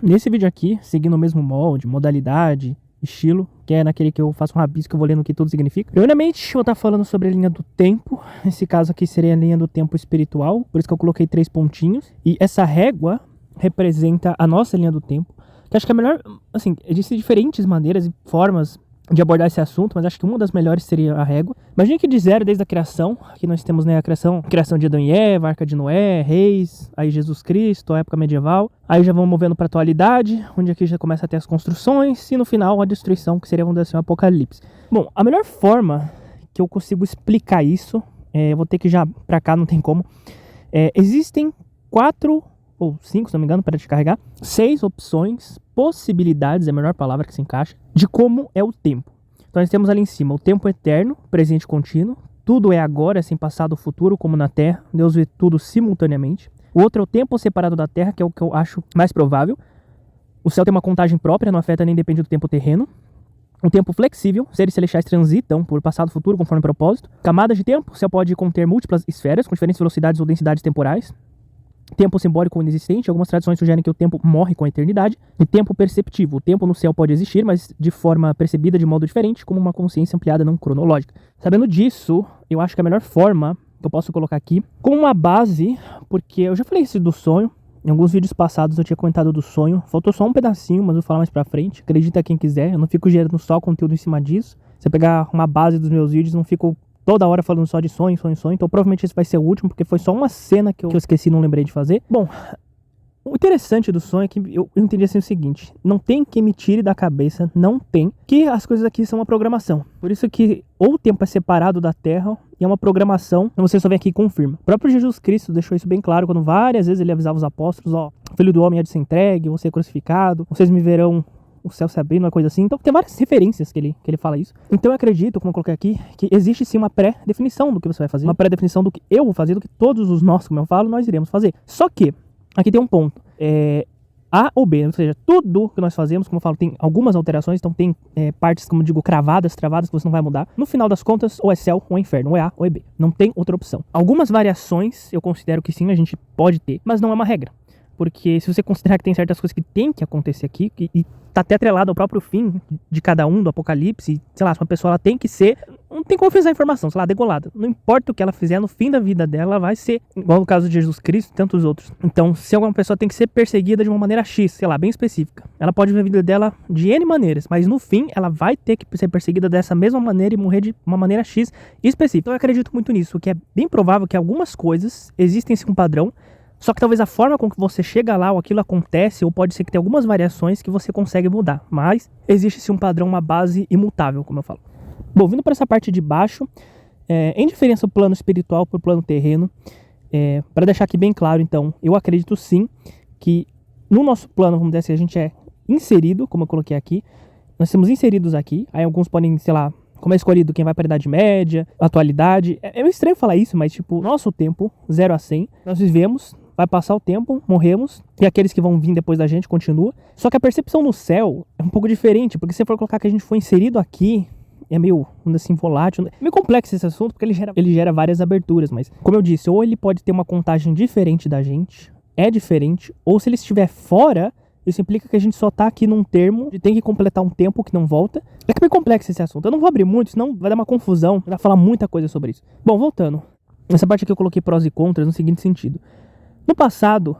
Nesse vídeo aqui, seguindo o mesmo molde, modalidade, estilo, que é naquele que eu faço um rabisco que eu vou lendo o que tudo significa. Primeiramente, eu vou estar falando sobre a linha do tempo. Nesse caso aqui seria a linha do tempo espiritual, por isso que eu coloquei 3 pontinhos. E essa régua representa a nossa linha do tempo. Que acho que é melhor, assim, existem diferentes maneiras e formas de abordar esse assunto, mas acho que uma das melhores seria a régua. Imagine que de zero, desde a criação, aqui nós temos, né, a criação de Adão e Eva, Arca de Noé, Reis, aí Jesus Cristo, a época medieval. Aí já vamos movendo para a atualidade, onde aqui já começa a ter as construções, e no final a destruição, que seria, vamos dizer assim, o apocalipse. Bom, a melhor forma que eu consigo explicar isso, eu vou ter que já, pra cá não tem como, existem 4 ou 5, se não me engano, para descarregar, 6 opções, possibilidades, é a melhor palavra que se encaixa, de como é o tempo. Então nós temos ali em cima o tempo eterno, presente contínuo, tudo é agora, sem passado ou futuro, como na Terra, Deus vê tudo simultaneamente. O outro é o tempo separado da Terra, que é o que eu acho mais provável. O céu tem uma contagem própria, não afeta nem depende do tempo terreno. Um tempo flexível, seres celestiais transitam por passado e futuro conforme propósito. Camadas de tempo, o céu pode conter múltiplas esferas com diferentes velocidades ou densidades temporais. Tempo simbólico ou inexistente, algumas tradições sugerem que o tempo morre com a eternidade. E tempo perceptivo, o tempo no céu pode existir, mas de forma percebida de modo diferente, como uma consciência ampliada não cronológica. Sabendo disso, eu acho que a melhor forma que eu posso colocar aqui, como uma base, porque eu já falei isso do sonho, em alguns vídeos passados eu tinha comentado do sonho, faltou só um pedacinho, mas eu vou falar mais pra frente, acredita quem quiser, eu não fico gerando só conteúdo em cima disso. Se eu pegar uma base dos meus vídeos, não fico toda hora falando só de sonho, então provavelmente esse vai ser o último, porque foi só uma cena que eu esqueci e não lembrei de fazer. Bom, o interessante do sonho é que eu entendi assim o seguinte, não tem que me tire da cabeça, não tem, que as coisas aqui são uma programação. Por isso que ou o tempo é separado da Terra e é uma programação, então você só vem aqui e confirma. O próprio Jesus Cristo deixou isso bem claro, quando várias vezes ele avisava os apóstolos, ó, o Filho do Homem há de ser entregue, vou ser crucificado, vocês me verão o céu se abrindo, uma coisa assim. Então tem várias referências que ele fala isso. Então eu acredito, como eu coloquei aqui, que existe sim uma pré-definição do que você vai fazer, uma pré-definição do que eu vou fazer, do que todos os nós, como eu falo, nós iremos fazer. Só que, aqui tem um ponto, A ou B, ou seja, tudo que nós fazemos, como eu falo, tem algumas alterações, então tem partes, como eu digo, travadas, que você não vai mudar. No final das contas, ou é céu ou é inferno, ou é A ou é B, não tem outra opção. Algumas variações, eu considero que sim, a gente pode ter, mas não é uma regra. Porque se você considerar que tem certas coisas que tem que acontecer aqui, e tá até atrelado ao próprio fim de cada um, do apocalipse, sei lá, se uma pessoa ela tem que ser, não tem como fazer a informação, sei lá, degolada. Não importa o que ela fizer, no fim da vida dela, ela vai ser, igual no caso de Jesus Cristo e tantos outros. Então, se alguma pessoa tem que ser perseguida de uma maneira X, sei lá, bem específica, ela pode ver a vida dela de N maneiras, mas no fim, ela vai ter que ser perseguida dessa mesma maneira e morrer de uma maneira X específica. Então, eu acredito muito nisso, que é bem provável que algumas coisas existem sim um padrão, só que talvez a forma com que você chega lá ou aquilo acontece, ou pode ser que tenha algumas variações que você consegue mudar. Mas existe sim um padrão, uma base imutável, como eu falo. Bom, vindo para essa parte de baixo, em diferença do plano espiritual para o plano terreno, para deixar aqui bem claro, então, eu acredito sim que no nosso plano, vamos dizer assim, a gente é inserido, como eu coloquei aqui, nós somos inseridos aqui, aí alguns podem, sei lá, como é escolhido quem vai para a Idade Média, atualidade. É meio estranho falar isso, mas tipo, nosso tempo, 0 a 100, nós vivemos, vai passar o tempo, morremos, e aqueles que vão vir depois da gente continua. Só que a percepção no céu é um pouco diferente, porque se você for colocar que a gente foi inserido aqui, é meio, assim, volátil. É meio complexo esse assunto, porque ele gera várias aberturas, mas como eu disse, ou ele pode ter uma contagem diferente da gente, é diferente, ou se ele estiver fora, isso implica que a gente só tá aqui num termo de tem que completar um tempo que não volta. É que é meio complexo esse assunto, eu não vou abrir muito, senão vai dar uma confusão, vai falar muita coisa sobre isso. Bom, voltando, essa parte aqui eu coloquei prós e contras no seguinte sentido. No passado,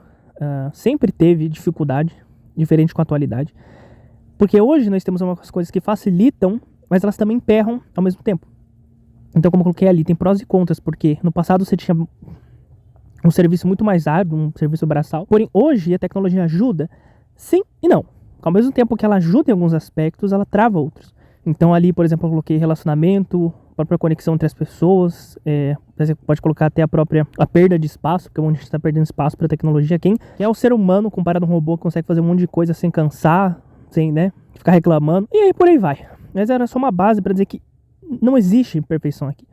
sempre teve dificuldade, diferente com a atualidade, porque hoje nós temos algumas coisas que facilitam, mas elas também emperram ao mesmo tempo. Então, como eu coloquei ali, tem prós e contras, porque no passado você tinha um serviço muito mais árduo, um serviço braçal, porém hoje a tecnologia ajuda, sim e não. Ao mesmo tempo que ela ajuda em alguns aspectos, ela trava outros. Então ali, por exemplo, eu coloquei relacionamento, a própria conexão entre as pessoas, você pode colocar até a perda de espaço, porque onde a gente está perdendo espaço para a tecnologia, quem é o ser humano comparado a um robô que consegue fazer um monte de coisa sem cansar, sem, né, ficar reclamando, e aí por aí vai. Mas era só uma base para dizer que não existe perfeição aqui.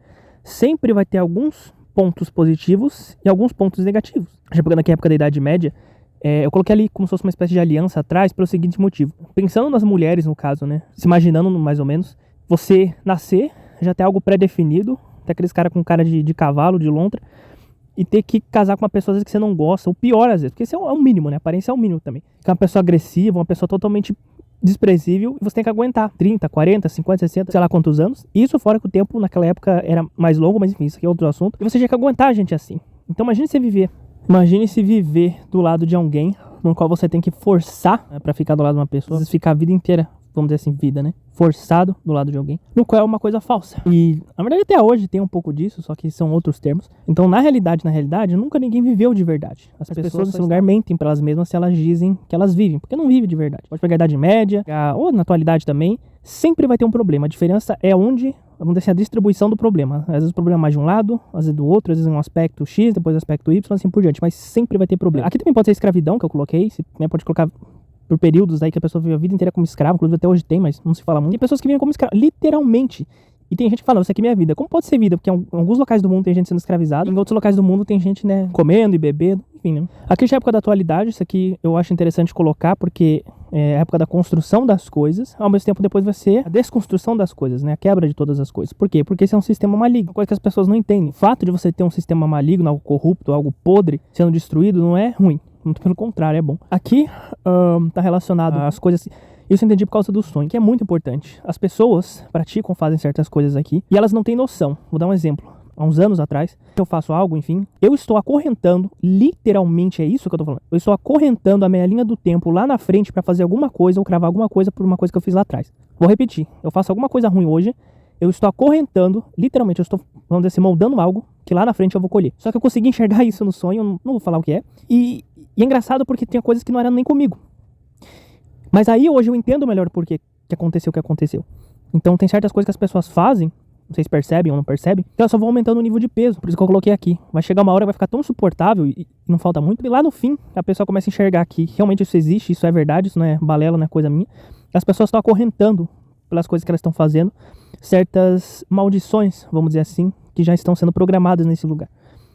Sempre vai ter alguns pontos positivos e alguns pontos negativos. Já pegando aqui a época da Idade Média, eu coloquei ali como se fosse uma espécie de aliança atrás pelo seguinte motivo. Pensando nas mulheres, no caso, né, se imaginando mais ou menos, você nascer, já tem algo pré-definido, tem aqueles caras com cara de cavalo, de lontra, e ter que casar com uma pessoa às vezes que você não gosta, ou pior às vezes, porque isso é o mínimo, né? A aparência é o mínimo também. Que é uma pessoa agressiva, uma pessoa totalmente desprezível, e você tem que aguentar 30, 40, 50, 60, sei lá quantos anos. Isso fora que o tempo naquela época era mais longo, mas enfim, isso aqui é outro assunto. E você tinha que aguentar a gente assim. Então imagine se viver do lado de alguém no qual você tem que forçar, né, pra ficar do lado de uma pessoa, às vezes ficar a vida inteira, vamos dizer assim, vida, né? Forçado do lado de alguém, no qual é uma coisa falsa. E, na verdade, até hoje tem um pouco disso, só que são outros termos. Então, na realidade, nunca ninguém viveu de verdade. As pessoas nesse lugar mentem pra elas mesmas se elas dizem que elas vivem, porque não vivem de verdade. Pode pegar a Idade Média, ou na atualidade também, sempre vai ter um problema. A diferença é onde, vamos dizer assim, a distribuição do problema. Às vezes o problema é mais de um lado, às vezes do outro, às vezes um aspecto X, depois um aspecto Y, assim por diante. Mas sempre vai ter problema. Aqui também pode ser escravidão, que eu coloquei, né, pode colocar por períodos aí que a pessoa vive a vida inteira como escravo, inclusive até hoje tem, mas não se fala muito. Tem pessoas que vivem como escravo, literalmente. E tem gente que fala, isso aqui é minha vida. Como pode ser vida? Porque em alguns locais do mundo tem gente sendo escravizada, em outros locais do mundo tem gente, né, comendo e bebendo, enfim, né. Aqui já é a época da atualidade, isso aqui eu acho interessante colocar, porque é a época da construção das coisas, ao mesmo tempo depois vai ser a desconstrução das coisas, né, a quebra de todas as coisas. Por quê? Porque esse é um sistema maligno, coisa que as pessoas não entendem. O fato de você ter um sistema maligno, algo corrupto, algo podre, sendo destruído, não é ruim. Muito pelo contrário, é bom. Aqui tá relacionado às coisas. Isso eu entendi por causa do sonho, que é muito importante. As pessoas praticam, fazem certas coisas aqui e elas não têm noção. Vou dar um exemplo. Há uns anos atrás, eu faço algo, enfim, eu estou acorrentando, literalmente é isso que eu tô falando. Eu estou acorrentando a minha linha do tempo lá na frente pra fazer alguma coisa ou cravar alguma coisa por uma coisa que eu fiz lá atrás. Vou repetir. Eu faço alguma coisa ruim hoje, eu estou acorrentando, literalmente, eu estou, vamos dizer assim, moldando algo que lá na frente eu vou colher. Só que eu consegui enxergar isso no sonho, eu não vou falar o que é. E é engraçado porque tinha coisas que não eram nem comigo. Mas aí hoje eu entendo melhor por que aconteceu o que aconteceu. Então tem certas coisas que as pessoas fazem, vocês percebem ou não percebem, que elas só vão aumentando o nível de peso. Por isso que eu coloquei aqui. Vai chegar uma hora que vai ficar tão insuportável e não falta muito. E lá no fim, a pessoa começa a enxergar que realmente isso existe, isso é verdade, isso não é balela, não é coisa minha. As pessoas estão acorrentando pelas coisas que elas estão fazendo, certas maldições, vamos dizer assim, que já estão sendo programadas nesse lugar.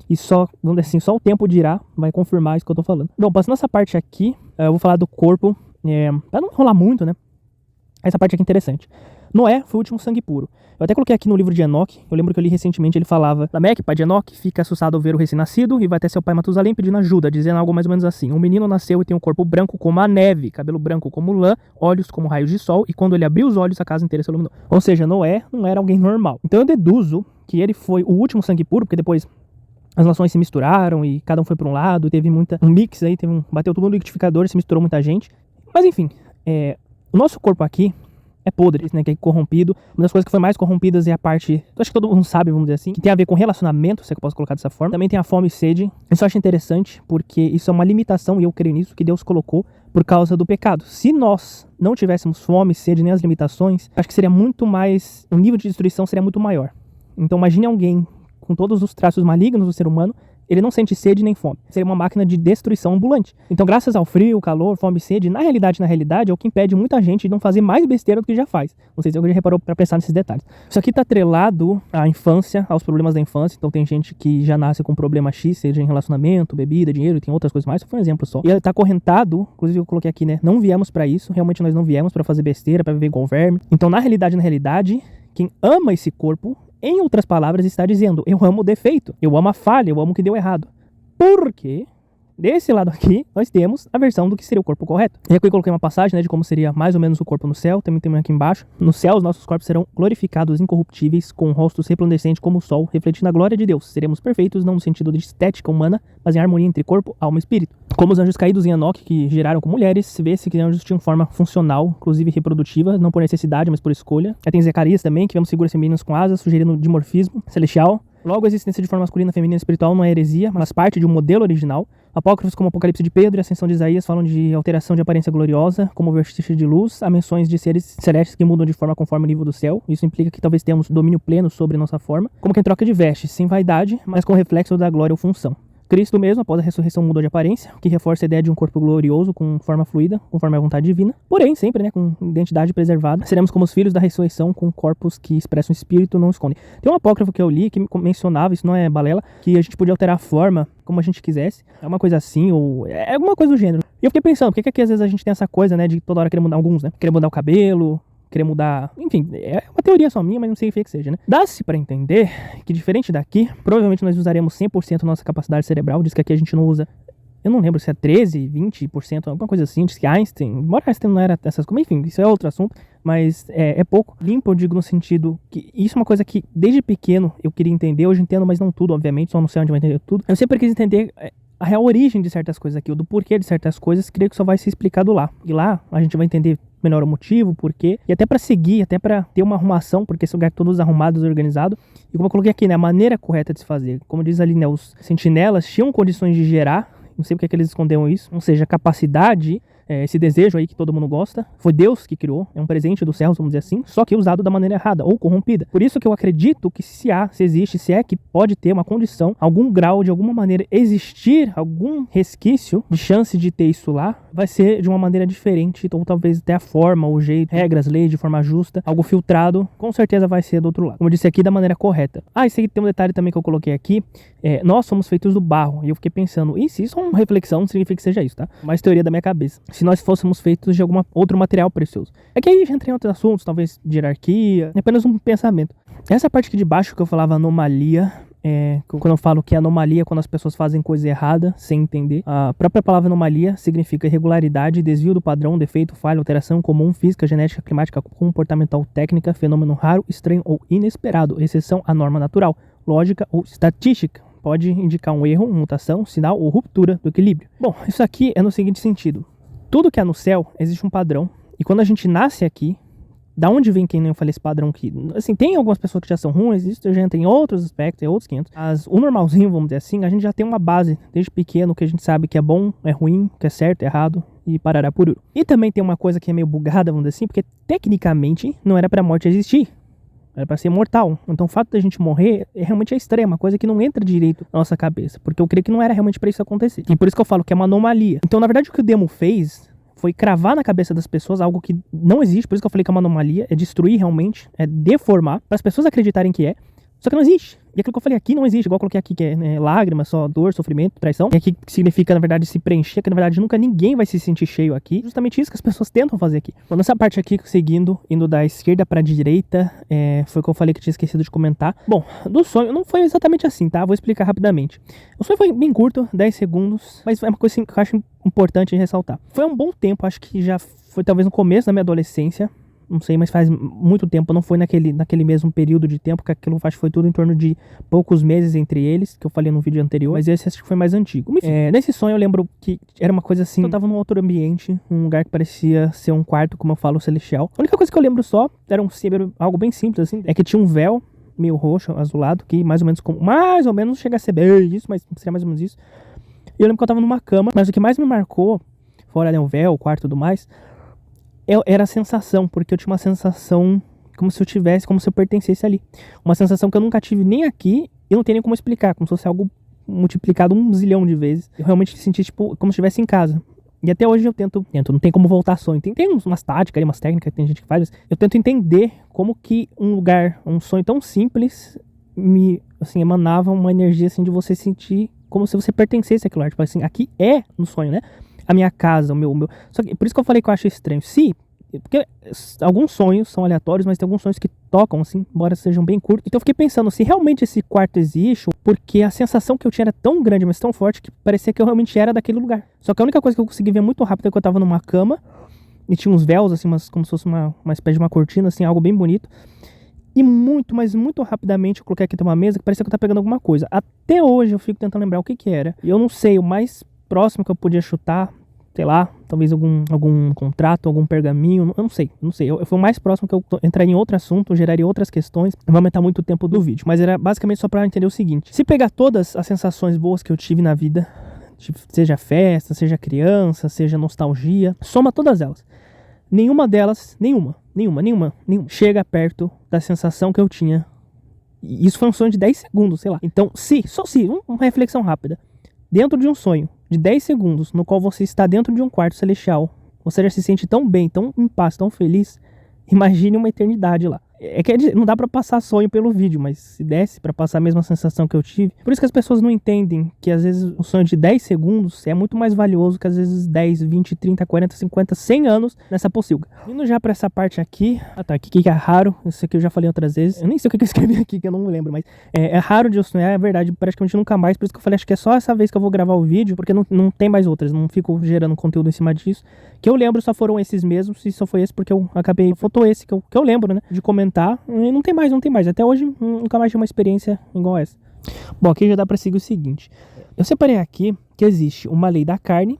E só, vamos dizer assim, só o tempo dirá, vai confirmar isso que eu tô falando. Bom, passando essa parte aqui, eu vou falar do corpo, pra não enrolar muito, né? Essa parte aqui é interessante. Noé foi o último sangue puro. Eu até coloquei aqui no livro de Enoque, eu lembro que eu li recentemente, ele falava: Lameque, pai de Enoque, fica assustado ao ver o recém-nascido e vai até seu pai Matusalém pedindo ajuda, dizendo algo mais ou menos assim: um menino nasceu e tem um corpo branco como a neve, cabelo branco como lã, olhos como raios de sol, e quando ele abriu os olhos, a casa inteira se iluminou. Ou seja, Noé não era alguém normal. Então eu deduzo que ele foi o último sangue puro, porque depois as nações se misturaram e cada um foi para um lado, teve um mix aí, bateu tudo no liquidificador, se misturou muita gente. Mas enfim, o nosso corpo aqui é podre, né, que é corrompido. Uma das coisas que foi mais corrompidas é a parte, eu acho que todo mundo sabe, vamos dizer assim, que tem a ver com relacionamento, se é que eu posso colocar dessa forma. Também tem a fome e sede. Isso eu acho interessante, porque isso é uma limitação, e eu creio nisso, que Deus colocou por causa do pecado. Se nós não tivéssemos fome, sede, nem as limitações, acho que seria muito mais, o nível de destruição seria muito maior. Então imagine alguém com todos os traços malignos do ser humano, ele não sente sede nem fome. Seria uma máquina de destruição ambulante. Então, graças ao frio, calor, fome e sede, na realidade, é o que impede muita gente de não fazer mais besteira do que já faz. Não sei se alguém já reparou para pensar nesses detalhes. Isso aqui tá atrelado à infância, aos problemas da infância. Então, tem gente que já nasce com problema X, seja em relacionamento, bebida, dinheiro, e tem outras coisas mais. Só foi um exemplo só. E ele tá acorrentado, inclusive eu coloquei aqui, né? Não viemos para isso. Realmente nós não viemos para fazer besteira, para viver igual verme. Então, na realidade, quem ama esse corpo, em outras palavras, está dizendo: eu amo o defeito, eu amo a falha, eu amo o que deu errado. Porque desse lado aqui, nós temos a versão do que seria o corpo correto. E aqui eu coloquei uma passagem, né, de como seria mais ou menos o corpo no céu. Também tem aqui embaixo. No céu, os nossos corpos serão glorificados, incorruptíveis, com rostos resplandecentes como o sol, refletindo a glória de Deus. Seremos perfeitos, não no sentido de estética humana, mas em harmonia entre corpo, alma e espírito. Como os anjos caídos em Enoque, que geraram com mulheres, vê-se que os anjos tinham forma funcional, inclusive reprodutiva, não por necessidade, mas por escolha. Aí tem Zacarias também, que vemos figuras femininas com asas, sugerindo dimorfismo celestial. Logo, a existência de forma masculina, feminina e espiritual não é heresia, mas parte de um modelo original. Apócrifos como o Apocalipse de Pedro e a Ascensão de Isaías falam de alteração de aparência gloriosa, como vestígio de luz. Há menções de seres celestes que mudam de forma conforme o nível do céu. Isso implica que talvez tenhamos domínio pleno sobre nossa forma, como quem troca de vestes, sem vaidade, mas com reflexo da glória ou função. Cristo mesmo, após a ressurreição, mudou de aparência, o que reforça a ideia de um corpo glorioso, com forma fluida, conforme a vontade divina. Porém, sempre, né, com identidade preservada. Seremos como os filhos da ressurreição, com corpos que expressam o espírito, não escondem. Tem um apócrifo que eu li, que mencionava, isso não é balela, que a gente podia alterar a forma como a gente quisesse. É uma coisa assim, ou é alguma coisa do gênero. E eu fiquei pensando, por que aqui às vezes a gente tem essa coisa, né, de toda hora querer mudar alguns, né? Querer mudar o cabelo, querer mudar. Enfim, é uma teoria só minha, mas não sei o que seja, né? Dá-se pra entender que, diferente daqui, provavelmente nós usaremos 100% da nossa capacidade cerebral. Diz que aqui a gente não usa. Eu não lembro se é 13, 20%, alguma coisa assim. Diz que Einstein, embora Einstein não era essas coisas, enfim, isso é outro assunto, mas é pouco. Limpo, eu digo no sentido que isso é uma coisa que desde pequeno eu queria entender. Hoje entendo, mas não tudo, obviamente, só não sei onde vai entender tudo. Eu sempre quis entender a real origem de certas coisas aqui, ou do porquê de certas coisas, creio que só vai ser explicado lá. E lá a gente vai entender melhor o motivo, o porquê, e até pra seguir, até pra ter uma arrumação, porque esse lugar é todo desarrumado, desorganizado. E como eu coloquei aqui, né, a maneira correta de se fazer. Como diz ali, né, os sentinelas tinham condições de gerar. Não sei porque é que eles esconderam isso. Ou seja, a capacidade, esse desejo aí que todo mundo gosta, foi Deus que criou. É um presente do céu, vamos dizer assim. Só que usado da maneira errada ou corrompida. Por isso que eu acredito que se existe, se é que pode ter uma condição, algum grau, de alguma maneira, existir algum resquício de chance de ter isso lá, vai ser de uma maneira diferente. Ou talvez até a forma, o jeito, regras, leis, de forma justa. Algo filtrado, com certeza vai ser do outro lado. Como eu disse aqui, da maneira correta. Isso aí tem um detalhe também que eu coloquei aqui. Nós somos feitos do barro. E eu fiquei pensando, e se isso é uma reflexão, não significa que seja isso, tá? Mais teoria da minha cabeça. Se nós fôssemos feitos de algum outro material precioso. É que aí já entrei em outros assuntos, talvez de hierarquia. É apenas um pensamento. Essa parte aqui de baixo que eu falava anomalia, quando eu falo que anomalia é quando as pessoas fazem coisa errada, sem entender. A própria palavra anomalia significa irregularidade, desvio do padrão, defeito, falha, alteração comum, física, genética, climática, comportamental, técnica, fenômeno raro, estranho ou inesperado, exceção à norma natural, lógica ou estatística. Pode indicar um erro, mutação, sinal ou ruptura do equilíbrio. Bom, isso aqui é no seguinte sentido. Tudo que há no céu, existe um padrão. E quando a gente nasce aqui, da onde vem, quem nem eu falei, esse padrão aqui? Assim, tem algumas pessoas que já são ruins, isso já entra em outros aspectos, outros 500. Mas o normalzinho, vamos dizer assim, a gente já tem uma base, desde pequeno, que a gente sabe que é bom, é ruim, que é certo, é errado, e parará por uro. E também tem uma coisa que é meio bugada, vamos dizer assim, porque tecnicamente não era pra morte existir. Era pra ser mortal. Então o fato da gente morrer realmente é estranho, uma coisa que não entra direito na nossa cabeça. Porque eu creio que não era realmente pra isso acontecer. E por isso que eu falo que é uma anomalia. Então, na verdade, o que o demo fez foi cravar na cabeça das pessoas algo que não existe. Por isso que eu falei que é uma anomalia. É destruir realmente, é deformar, para as pessoas acreditarem que é. Só que não existe. E aquilo que eu falei aqui não existe, igual eu coloquei aqui, que é lágrima, só dor, sofrimento, traição. E aqui que significa, na verdade, se preencher, que na verdade nunca ninguém vai se sentir cheio aqui. Justamente isso que as pessoas tentam fazer aqui. Bom, nessa parte aqui, seguindo, indo da esquerda pra direita, foi o que eu falei que eu tinha esquecido de comentar. Bom, do sonho, não foi exatamente assim, tá? Vou explicar rapidamente. O sonho foi bem curto, 10 segundos, mas é uma coisa assim, que eu acho importante de ressaltar. Foi um bom tempo, acho que já foi talvez no começo da minha adolescência. Não sei, mas faz muito tempo, não foi naquele mesmo período de tempo, que aquilo acho que foi tudo em torno de poucos meses entre eles, que eu falei no vídeo anterior, mas esse acho que foi mais antigo. Nesse sonho eu lembro que era uma coisa assim, eu tava num outro ambiente, um lugar que parecia ser um quarto, como eu falo, celestial. A única coisa que eu lembro só, era algo bem simples assim, é que tinha um véu meio roxo, azulado, que mais ou menos chega a ser bem isso, mas seria mais ou menos isso. E eu lembro que eu tava numa cama, mas o que mais me marcou, fora, né, o véu, o quarto e tudo mais, era a sensação, porque eu tinha uma sensação como se eu pertencesse ali. Uma sensação que eu nunca tive nem aqui e não tem nem como explicar, como se fosse algo multiplicado 1 zilhão de vezes. Eu realmente senti, tipo, como se estivesse em casa. E até hoje eu tento, não tem como voltar sonho. Tem umas táticas, umas técnicas que tem gente que faz, mas eu tento entender como que um sonho tão simples me, assim, emanava uma energia, assim, de você sentir como se você pertencesse àquilo lá. Tipo assim, aqui é no sonho, né? A minha casa, o meu... Só que por isso que eu falei que eu acho estranho. Porque alguns sonhos são aleatórios, mas tem alguns sonhos que tocam, assim, embora sejam bem curtos. Então eu fiquei pensando se realmente esse quarto existe, porque a sensação que eu tinha era tão grande, mas tão forte, que parecia que eu realmente era daquele lugar. Só que a única coisa que eu consegui ver muito rápido é que eu tava numa cama, e tinha uns véus, assim, como se fosse uma espécie de uma cortina, assim, algo bem bonito. E muito, mas muito rapidamente eu coloquei aqui uma mesa que parecia que eu tava pegando alguma coisa. Até hoje eu fico tentando lembrar o que era. E eu não sei, o mais próximo que eu podia chutar, sei lá, talvez algum contrato, algum pergaminho, eu não sei. Eu fui o mais próximo que eu entraria em outro assunto, geraria outras questões, vai aumentar muito o tempo do vídeo. Mas era basicamente só pra entender o seguinte: se pegar todas as sensações boas que eu tive na vida, seja festa, seja criança, seja nostalgia, soma todas elas. Nenhuma delas, nenhuma, chega perto da sensação que eu tinha. E isso foi um sonho de 10 segundos, sei lá. Então, só se, uma reflexão rápida. Dentro de um sonho de 10 segundos, no qual você está dentro de um quarto celestial, você já se sente tão bem, tão em paz, tão feliz, imagine uma eternidade lá. É que não dá pra passar sonho pelo vídeo, mas se desse pra passar a mesma sensação que eu tive. Por isso que as pessoas não entendem que às vezes o sonho de 10 segundos é muito mais valioso que às vezes 10, 20, 30, 40, 50, 100 anos nessa pocilga. Indo já pra essa parte aqui. Tá, aqui que é raro. Isso aqui eu já falei outras vezes. Eu nem sei o que eu escrevi aqui, que eu não lembro, mas é raro de eu sonhar, é verdade, praticamente nunca mais. Por isso que eu falei, acho que é só essa vez que eu vou gravar o vídeo, porque não tem mais outras, não fico gerando conteúdo em cima disso. Que eu lembro só foram esses mesmos, e só foi esse porque eu acabei, faltou esse que eu lembro, né, de comentar, e não tem mais, até hoje nunca mais tive uma experiência igual essa. Bom, aqui já dá pra seguir o seguinte, eu separei aqui que existe uma lei da carne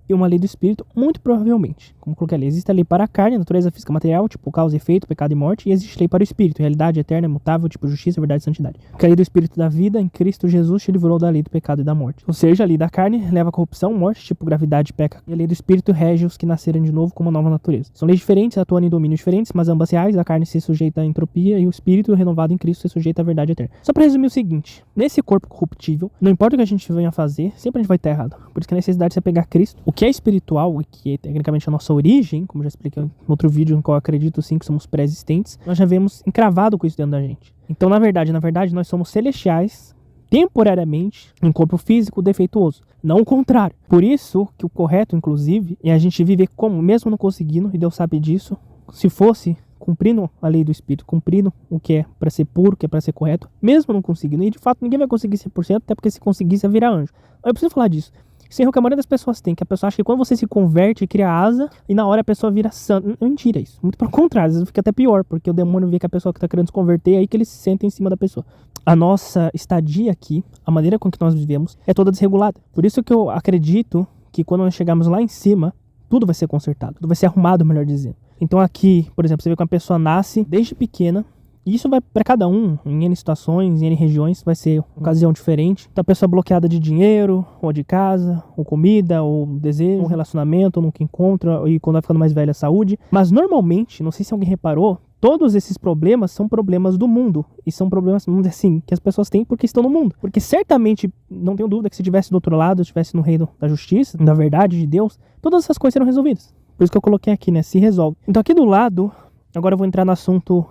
e uma lei do espírito, muito provavelmente. Como coloquei ali, existe a lei para a carne, natureza física material, tipo causa e efeito, pecado e morte, e existe a lei para o espírito, realidade eterna, imutável, tipo justiça, verdade e santidade. Que a lei do espírito da vida, em Cristo Jesus, te livrou da lei do pecado e da morte. Ou seja, a lei da carne leva a corrupção, morte, tipo gravidade, peca, e a lei do espírito rege os que nasceram de novo com uma nova natureza. São leis diferentes, atuam em domínios diferentes, mas ambas reais, a carne se sujeita à entropia e o espírito renovado em Cristo se sujeita à verdade eterna. Só para resumir o seguinte, nesse corpo corruptível, não importa o que a gente venha fazer, sempre a gente vai estar errado. Por isso que a necessidade de você pegar Cristo, o que é espiritual e que é tecnicamente a nossa origem, como já expliquei em outro vídeo no qual eu acredito sim que somos pré-existentes, nós já vemos encravado com isso dentro da gente. Então, na verdade, nós somos celestiais, temporariamente, em corpo físico defeituoso. Não o contrário. Por isso que o correto, inclusive, é a gente viver como, mesmo não conseguindo, e Deus sabe disso, se fosse cumprindo a lei do Espírito, cumprindo o que é para ser puro, o que é para ser correto, mesmo não conseguindo. E de fato ninguém vai conseguir 100%, até porque se conseguisse ia virar anjo. Eu preciso falar disso. Esse erro que a maioria das pessoas tem, que a pessoa acha que quando você se converte, cria asa, e na hora a pessoa vira santo. Mentira isso. Muito pelo contrário, às vezes fica até pior, porque o demônio vê que a pessoa que está querendo se converter, é aí que ele se senta em cima da pessoa. A nossa estadia aqui, a maneira com que nós vivemos, é toda desregulada. Por isso que eu acredito que quando nós chegarmos lá em cima, tudo vai ser consertado, tudo vai ser arrumado, melhor dizendo. Então aqui, por exemplo, você vê que uma pessoa nasce desde pequena, e isso vai para cada um, em N situações, em N regiões, vai ser uma ocasião diferente. Então a pessoa bloqueada de dinheiro, ou de casa, ou comida, ou desejo, ou relacionamento, ou nunca encontra, e quando vai ficando mais velha, saúde. Mas normalmente, não sei se alguém reparou, todos esses problemas são problemas do mundo. E são problemas, vamos dizer assim, que as pessoas têm porque estão no mundo. Porque certamente, não tenho dúvida que se estivesse do outro lado, estivesse no reino da justiça, da verdade de Deus, todas essas coisas serão resolvidas. Por isso que eu coloquei aqui, né? Se resolve. Então aqui do lado, agora eu vou entrar no assunto.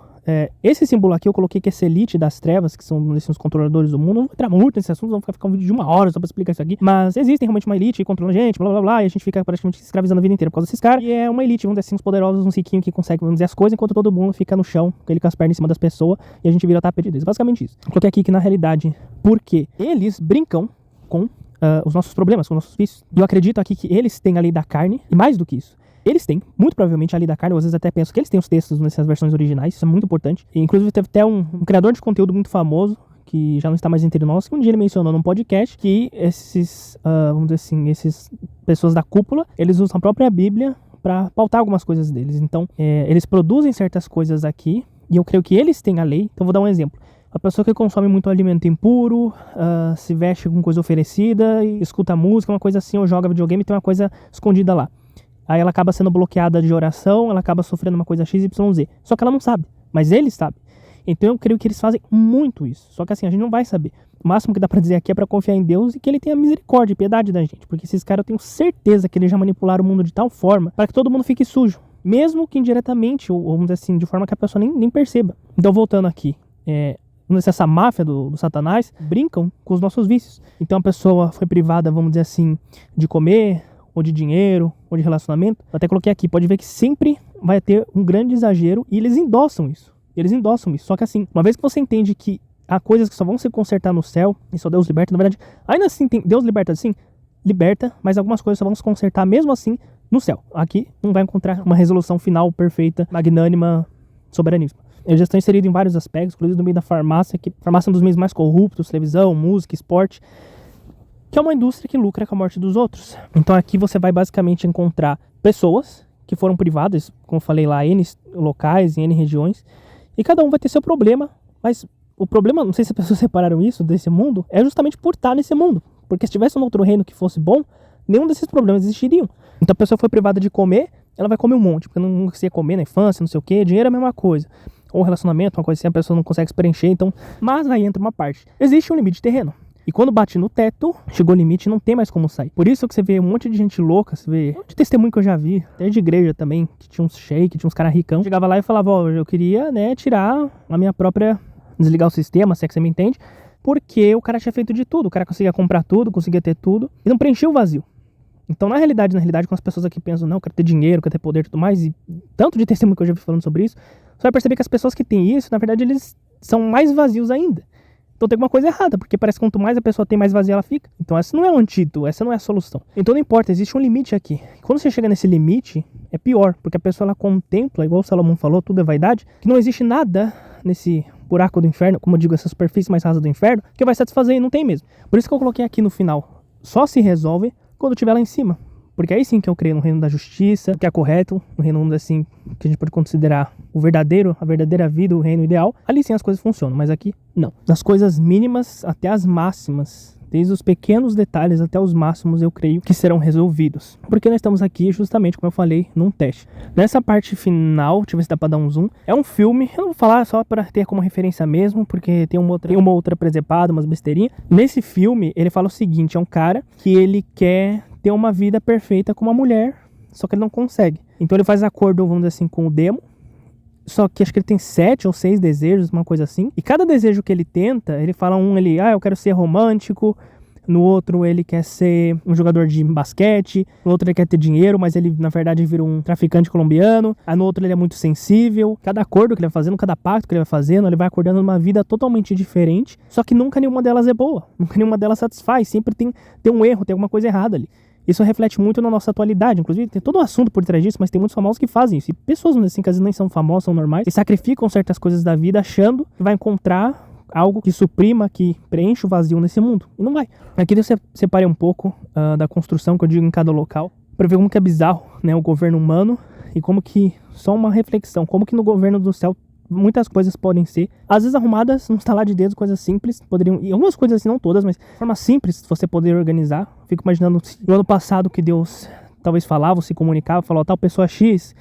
Esse símbolo aqui eu coloquei que essa elite das trevas, que são os controladores do mundo, não vou entrar muito nesse assunto, vamos ficar um vídeo de 1 hora só pra explicar isso aqui, mas existem realmente uma elite que controla a gente, blá blá blá, e a gente fica praticamente escravizando a vida inteira por causa desses caras, e é uma elite, vamos dizer assim, os poderosos, uns riquinhos que conseguem, vamos dizer, as coisas, enquanto todo mundo fica no chão, ele com as pernas em cima das pessoas, e a gente vira tapete deles, basicamente isso. Eu coloquei aqui que na realidade, porque eles brincam com os nossos problemas, com os nossos vícios, e eu acredito aqui que eles têm a lei da carne, e mais do que isso, eles têm, muito provavelmente, a lei da carne. Eu às vezes até penso que eles têm os textos nessas versões originais. Isso é muito importante. E, inclusive, teve até um criador de conteúdo muito famoso, que já não está mais entre nós, que um dia ele mencionou num podcast que esses, vamos dizer assim, esses pessoas da cúpula, eles usam a própria Bíblia para pautar algumas coisas deles. Então, eles produzem certas coisas aqui, e eu creio que eles têm a lei. Então, vou dar um exemplo. A pessoa que consome muito alimento impuro, se veste com coisa oferecida, escuta música, uma coisa assim, ou joga videogame, tem uma coisa escondida lá. Aí ela acaba sendo bloqueada de oração, ela acaba sofrendo uma coisa XYZ. Só que ela não sabe, mas eles sabem. Então eu creio que eles fazem muito isso. Só que assim, a gente não vai saber. O máximo que dá pra dizer aqui é pra confiar em Deus e que Ele tenha misericórdia e piedade da gente. Porque esses caras, eu tenho certeza que eles já manipularam o mundo de tal forma para que todo mundo fique sujo. Mesmo que indiretamente, ou vamos dizer assim, de forma que a pessoa nem perceba. Então voltando aqui, vamos dizer, essa máfia do Satanás brincam com os nossos vícios. Então a pessoa foi privada, vamos dizer assim, de comer, ou de dinheiro, ou de relacionamento. Eu até coloquei aqui, pode ver que sempre vai ter um grande exagero e eles endossam isso. Só que assim, uma vez que você entende que há coisas que só vão se consertar no céu, e só Deus liberta, na verdade, ainda assim, Deus liberta assim, liberta, mas algumas coisas só vão se consertar mesmo assim no céu. Aqui não vai encontrar uma resolução final perfeita, magnânima, soberaníssima. Eles já estão inseridos em vários aspectos, inclusive no meio da farmácia, que farmácia é um dos meios mais corruptos, televisão, música, esporte, que é uma indústria que lucra com a morte dos outros. Então aqui você vai basicamente encontrar pessoas que foram privadas, como eu falei lá, N locais, em N regiões, e cada um vai ter seu problema, mas o problema, não sei se as pessoas separaram isso desse mundo, é justamente por estar nesse mundo. Porque se tivesse um outro reino que fosse bom, nenhum desses problemas existiriam. Então a pessoa foi privada de comer, ela vai comer um monte, porque não conseguia comer na infância, não sei o que, dinheiro é a mesma coisa. Ou relacionamento, uma coisa assim, a pessoa não consegue se preencher, então... Mas aí entra uma parte. Existe um limite de terreno. E quando bate no teto, chegou o limite, não tem mais como sair. Por isso que você vê um monte de gente louca, você vê um monte de testemunho que eu já vi, até de igreja também, que tinha uns shake, tinha uns caras ricão. Chegava lá e falava, ó, eu queria, né, tirar a minha própria... desligar o sistema, se é que você me entende, porque o cara tinha feito de tudo, o cara conseguia comprar tudo, conseguia ter tudo, e não preenchia o vazio. Então, na realidade, quando as pessoas aqui pensam, não, eu quero ter dinheiro, quero ter poder e tudo mais, e tanto de testemunho que eu já vi falando sobre isso, você vai perceber que as pessoas que têm isso, na verdade, eles são mais vazios ainda. Então tem alguma coisa errada, porque parece que quanto mais a pessoa tem, mais vazia ela fica. Então essa não é o antídoto, essa não é a solução. Então não importa, existe um limite aqui. Quando você chega nesse limite, é pior, porque a pessoa ela contempla, igual o Salomão falou, tudo é vaidade, que não existe nada nesse buraco do inferno, como eu digo, essa superfície mais rasa do inferno, que vai satisfazer e não tem mesmo. Por isso que eu coloquei aqui no final, só se resolve quando estiver lá em cima. Porque aí sim que eu creio no reino da justiça, que é correto, no reino assim, que a gente pode considerar a verdadeira vida, o reino ideal. Ali sim as coisas funcionam, mas aqui não. Das coisas mínimas até as máximas, desde os pequenos detalhes até os máximos, eu creio que serão resolvidos. Porque nós estamos aqui justamente, como eu falei, num teste. Nessa parte final, deixa eu ver se dá pra dar um zoom. É um filme, eu não vou falar só pra ter como referência mesmo, porque tem uma outra presepada, umas besteirinhas. Nesse filme, ele fala o seguinte, é um cara que ele quer ter uma vida perfeita com uma mulher, só que ele não consegue. Então ele faz acordo, vamos dizer assim, com o demo. Só que acho que ele tem 7 ou 6 desejos, uma coisa assim. E cada desejo que ele tenta, ele fala eu quero ser romântico. No outro ele quer ser um jogador de basquete. No outro ele quer ter dinheiro, mas ele na verdade vira um traficante colombiano. Aí no outro ele é muito sensível. Cada acordo que ele vai fazendo, cada pacto que ele vai fazendo, ele vai acordando uma vida totalmente diferente. Só que nunca nenhuma delas é boa. Nunca nenhuma delas satisfaz. Sempre tem um erro, tem alguma coisa errada ali. Isso reflete muito na nossa atualidade, inclusive tem todo um assunto por trás disso, mas tem muitos famosos que fazem isso. E pessoas assim, que às vezes nem são famosas, são normais, e sacrificam certas coisas da vida achando que vai encontrar algo que suprima, que preenche o vazio nesse mundo. E não vai. Aqui eu separei um pouco da construção que eu digo em cada local, para ver como que é bizarro, né, o governo humano, e como que, só uma reflexão, como que no governo do céu muitas coisas podem ser, às vezes arrumadas, num estalar de dedos, coisas simples, poderiam, e algumas coisas assim, não todas, mas de forma simples, você poder organizar. Fico imaginando no ano passado que Deus talvez falava, se comunicava, falou, tal pessoa X,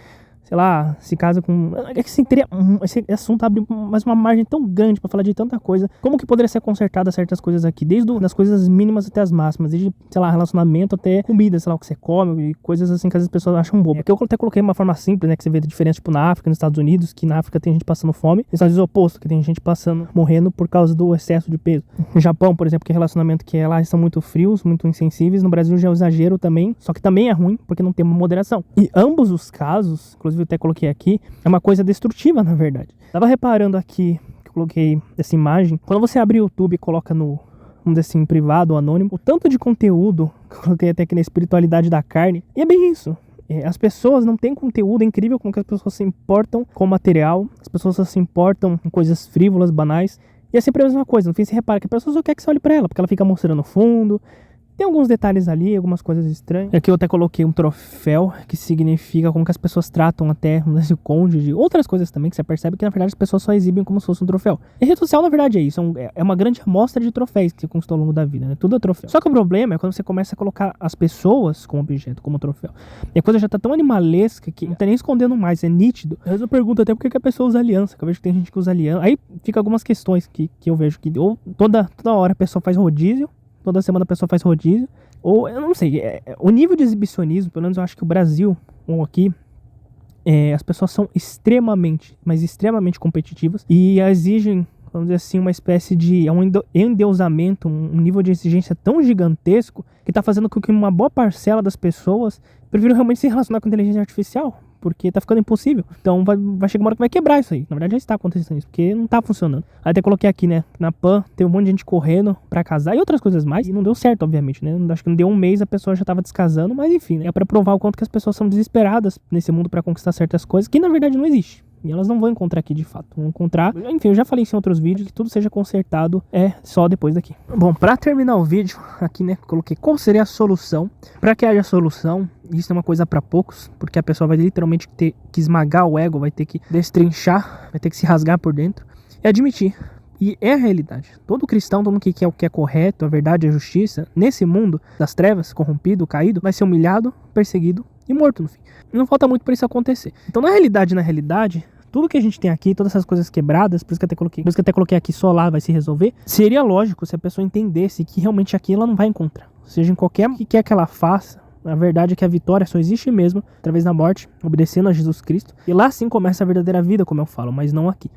sei lá, se casa com... É que esse assunto abre mais uma margem tão grande pra falar de tanta coisa. Como que poderia ser consertada certas coisas aqui? Desde as coisas mínimas até as máximas. Desde, sei lá, relacionamento até comida, sei lá, o que você come. E coisas assim que às vezes as pessoas acham bobo. Aqui eu até coloquei uma forma simples, né? Que você vê a diferença, tipo, na África, nos Estados Unidos. Que na África tem gente passando fome. E nos Estados Unidos é o oposto, que tem gente morrendo por causa do excesso de peso. No Japão, por exemplo, que é relacionamento que lá são muito frios, muito insensíveis. No Brasil já é um exagero também. Só que também é ruim, porque não tem uma moderação. E ambos os casos, inclusive eu até coloquei aqui, é uma coisa destrutiva, na verdade. Tava reparando aqui, que eu coloquei essa imagem, quando você abre o YouTube e coloca no, vamos dizer assim, privado ou anônimo, o tanto de conteúdo, que eu coloquei até aqui na espiritualidade da carne, e é bem isso. As pessoas não têm conteúdo, é incrível como que as pessoas se importam com o material, as pessoas só se importam com coisas frívolas, banais, e é sempre a mesma coisa. No fim, você repara que a pessoa só quer que você olhe pra ela, porque ela fica mostrando o fundo. Tem alguns detalhes ali, algumas coisas estranhas. Aqui eu até coloquei um troféu, que significa como que as pessoas tratam até o cônjuge. Outras coisas também que você percebe que na verdade as pessoas só exibem como se fosse um troféu. E rede social na verdade é isso, é uma grande amostra de troféus que você conquistou ao longo da vida, né? Tudo é troféu. Só que o problema é quando você começa a colocar as pessoas como objeto, como troféu. E a coisa já tá tão animalesca que não tá nem escondendo mais, é nítido. Às vezes eu pergunto até por que a pessoa usa aliança, que eu vejo que tem gente que usa aliança. Aí fica algumas questões que eu vejo que ou toda hora a pessoa faz rodízio, toda semana a pessoa faz rodízio, ou eu não sei, o nível de exibicionismo, pelo menos eu acho que o Brasil, ou aqui, as pessoas são extremamente, mas extremamente competitivas e exigem, vamos dizer assim, uma espécie de um endeusamento, um nível de exigência tão gigantesco que tá fazendo com que uma boa parcela das pessoas prefiram realmente se relacionar com inteligência artificial, porque tá ficando impossível. Então vai chegar uma hora que vai quebrar isso aí. Na verdade já está acontecendo isso, porque não tá funcionando. Aí até coloquei aqui, né, na PAN tem um monte de gente correndo pra casar e outras coisas mais, e não deu certo, obviamente, né. Acho que não deu um mês, a pessoa já tava descasando, mas enfim, né, é pra provar o quanto que as pessoas são desesperadas nesse mundo pra conquistar certas coisas que na verdade não existe. E elas não vão encontrar aqui de fato. Vão encontrar... Enfim, eu já falei isso em outros vídeos, que tudo seja consertado só depois daqui. Bom, pra terminar o vídeo, aqui, né, coloquei qual seria a solução. Pra que haja solução, isso é uma coisa pra poucos, porque a pessoa vai literalmente ter que esmagar o ego, vai ter que destrinchar, vai ter que se rasgar por dentro. E admitir. E é a realidade. Todo cristão, todo mundo que quer o que é correto, a verdade, a justiça, nesse mundo das trevas, corrompido, caído, vai ser humilhado, perseguido e morto no fim. Não falta muito para isso acontecer. Então, na realidade, tudo que a gente tem aqui, todas essas coisas quebradas, por isso que eu até coloquei aqui só lá vai se resolver, seria lógico se a pessoa entendesse que realmente aqui ela não vai encontrar. Seja em qualquer que quer que ela faça, a verdade é que a vitória só existe mesmo através da morte, obedecendo a Jesus Cristo. E lá sim começa a verdadeira vida, como eu falo, mas não aqui.